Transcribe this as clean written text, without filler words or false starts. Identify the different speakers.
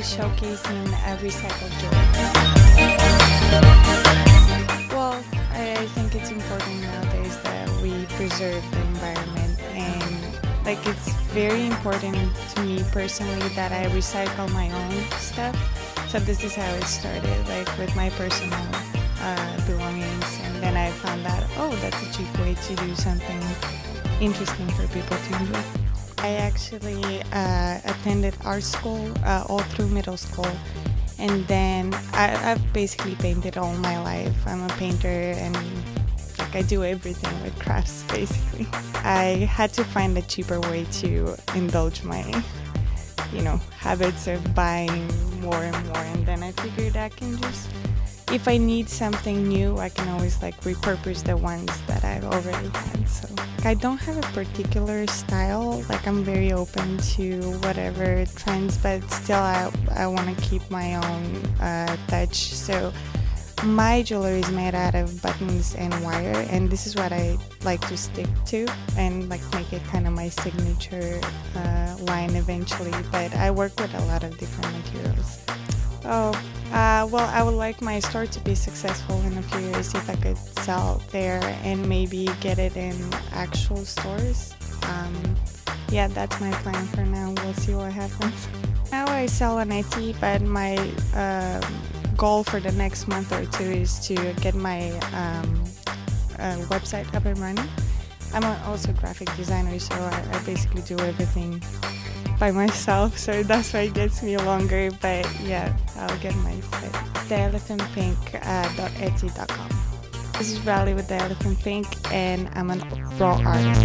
Speaker 1: Showcasing a recycled jewelry. Well, I think it's important nowadays that we preserve the environment, and like it's very important to me personally that I recycle my own stuff. So this is how it started, like with my personal belongings, and then I found out, oh, that's a cheap way to do something interesting for people to enjoy. I actually attended art school all through middle school, and then I've basically painted all my life. I'm a painter, and like I do everything with crafts basically. I had to find a cheaper way to indulge my, habits of buying more and more, and then I figured I can just, if I need something new, I can always like repurpose the ones that I've already had. So I don't have a particular style, like I'm very open to whatever trends, but still I want to keep my own touch. So my jewelry is made out of buttons and wire, and this is what I like to stick to and like make it kind of my signature line eventually, but I work with a lot of different materials. Well, I would like my store to be successful in a few years if I could sell there and maybe get it in actual stores. Yeah, that's my plan for now. We'll see what happens. Now I sell on Etsy, but my goal for the next month or two is to get my website up and running. I'm also a graphic designer, so I basically do everything by myself, so that's why it gets me longer, but yeah, I'll get my site. theelephantpink.etsy.com. This is Riley with The Elephant Pink, and I'm a raw artist.